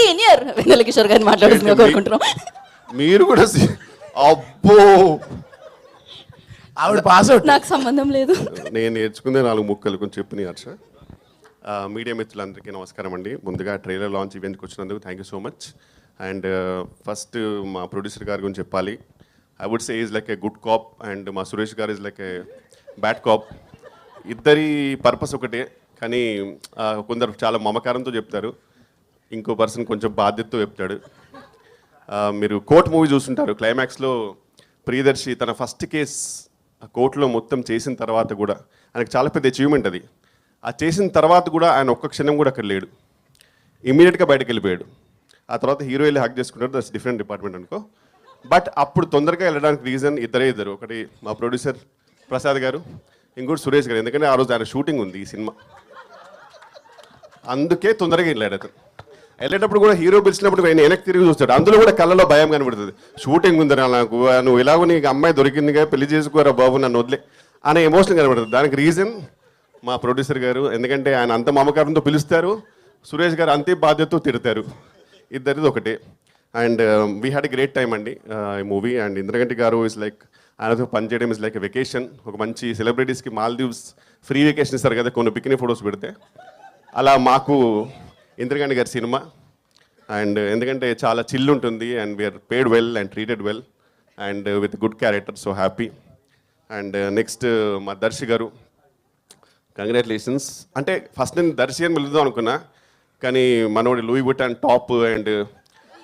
Senior వెన్నెల కిషోర్ గారిని మాట్లాడుతుందిగా కోరుకుంటున్నాం. మీరు కూడా అబ్బో ఆవిడ పాస్ అవుట్. నాకు సంబంధం లేదు. నేను నేర్చుకుందే 4 ముక్కలు కొంచెం చెప్పినాయి హర్ష. మీడియా మిత్రులందరికీ నమస్కారం అండి. ముందుగా ట్రైలర్ లాంచ్ ఈవెంట్కి వచ్చినందుకు thank you so much. And first మా ప్రొడ్యూసర్ గారి గురించి చెప్పాలి. I would say is like a good cop and మా సురేష్ గారు is like a bad cop. ఇద్దరి పర్పస్ ఒకటే, కానీ కొందరు చాలా మమకారంతో చెప్తారు, ఇంకో పర్సన్ కొంచెం బాధ్యతతో చెప్తాడు. మీరు కోర్ట్ మూవీ చూస్తుంటారు, క్లైమాక్స్లో ప్రియదర్శి తన ఫస్ట్ కేస్ కోర్టులో మొత్తం చేసిన తర్వాత కూడా ఆయనకు చాలా పెద్ద అచీవ్మెంట్ అది. ఆ చేసిన తర్వాత కూడా ఆయన ఒక్క క్షణం కూడా అక్కడ లేడు, ఇమీడియట్గా బయటకు వెళ్ళిపోయాడు. ఆ తర్వాత హీరో వెళ్ళి హక్ చేసుకుంటారు, దట్స్ డిఫరెంట్ డిపార్ట్మెంట్ అనుకో. బట్ అప్పుడు తొందరగా వెళ్ళడానికి రీజన్ ఇద్దరు, ఒకటి మా ప్రొడ్యూసర్ ప్రసాద్ గారు, ఇంకోటి సురేష్ గారు. ఎందుకంటే ఆ రోజు ఆయన షూటింగ్ ఉంది ఈ సినిమా, అందుకే తొందరగా వెళ్ళాడు అతను. వెళ్ళేటప్పుడు కూడా హీరో పిలిచినప్పుడు ఆయన వెనక్కి తిరిగి చూస్తాడు, అందులో కూడా కళ్ళలో భయం కనబడుతుంది. షూటింగ్ ఉందిరా నాకు, నువ్వు ఎలాగో నీకు అమ్మాయి దొరికిందిగా, పెళ్లి చేసుకోరా బాబు నన్ను వదిలే అనే ఎమోషన్ కనబడుతుంది. దానికి రీజన్ మా ప్రొడ్యూసర్ గారు. ఎందుకంటే ఆయన అంత మమకారంతో పిలుస్తారు, సురేష్ గారు అంతే బాధ్యతతో తిడతారు. ఇద్దరిది ఒకటే. And we had a great time అండి ఈ మూవీ. అండ్ ఇంద్రగంటి గారు ఇస్ లైక్, ఆయనతో పనిచేయడం ఇస్ లైక్ ఎ వెకేషన్. ఒక మంచి సెలబ్రిటీస్కి మాల్దీవ్స్ ఫ్రీ వెకేషన్ ఇస్తారు కదా కొన్ని బికినీ ఫొటోస్ పెడితే, అలా మాకు ఇంద్రగంటి గారి సినిమా. అండ్ ఎందుకంటే చాలా చిల్ ఉంటుంది and we are paid well and treated well and with good character, so happy. And next మా దర్శి గారు, కంగ్రాచులేషన్స్. అంటే ఫస్ట్ నేను దర్శి అని పిలుద్దాం అనుకున్నా, కానీ మనోడి Louis Vuitton top and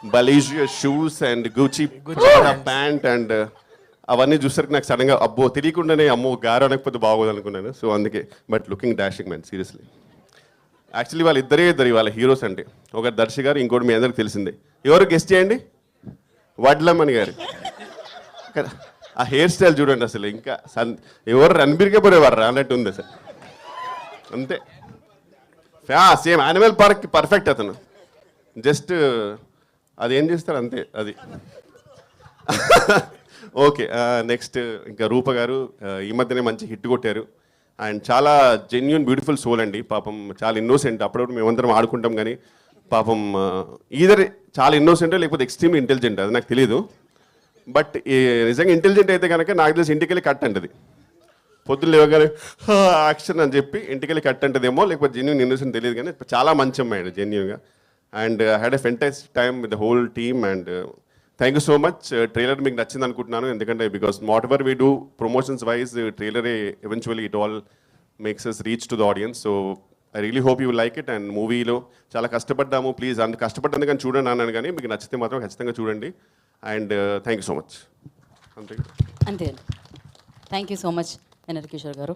Balenciaga shoes and Gucci pant and అవన్నీ చూసరికి నాకు సడన్గా అబ్బో తెలియకుండానే అమ్మో గారు అనకపోతే బాగోదు అనుకున్నాను. సో అందుకే, but looking dashing man seriously. Actually వాళ్ళ ఇద్దరు వాళ్ళ హీరోస్ అంటే, ఒకటి దర్శి గారు, ఇంకోటి మీ అందరికి తెలిసిందే. ఎవరు గెస్ట్ చేయండి? వడ్లమ్మని గారు. ఆ హెయిర్ స్టైల్ చూడండి అసలు, ఇంకా ఎవరు రణబీర్ కపూర్ ఎవరు అన్నట్టు ఉంది అసలు, అంతే. సేమ్ యానిమల్ పార్క్ పర్ఫెక్ట్ అతను. జస్ట్ అది ఏం చేస్తారు అంతే అది. ఓకే, నెక్స్ట్ ఇంకా రూప గారు ఈ మధ్యనే మంచి హిట్ కొట్టారు. అండ్ చాలా జెన్యున్ బ్యూటిఫుల్ సోల్ అండి. పాపం చాలా ఇన్నోసెంట్. అప్పుడప్పుడు మేమందరం ఆడుకుంటాం, కానీ పాపం ఈధర్ చాలా ఇన్నోసెంట్ లేకపోతే ఎక్స్ట్రీమ్లీ ఇంటెలిజెంట్, అది నాకు తెలియదు. బట్ నిజంగా ఇంటెలిజెంట్ అయితే కనుక నాకు తెలిసి ఇంటికి వెళ్ళి కట్ అంటది. పొద్దున్న లేవగానే యాక్షన్ అని చెప్పి ఇంటికి వెళ్ళి కట్ అంటదేమో, లేకపోతే జెన్యున్ ఇన్నోసెంట్ తెలియదు, కానీ చాలా మంచి అమ్మాయి జెన్యున్గా. And had a fantastic time with the whole team. And thank you so much. Trailer మీకు నచ్చింది అనుకుంటున్నాను, ఎందుకంటే because whatever we do promotions wise, ట్రైలరే eventually it all makes us reach to the audience. So I really hope you like it. And మూవీలో చాలా కష్టపడ్డాము, please అంత కష్టపడ్డాను కానీ చూడండి అన్నాను, కానీ మీకు నచ్చితే మాత్రం ఖచ్చితంగా చూడండి. And thank you so much. అంతే అంతే. థ్యాంక్ యూ సో మచ్ వెన్నెల కిషోర్ గారు.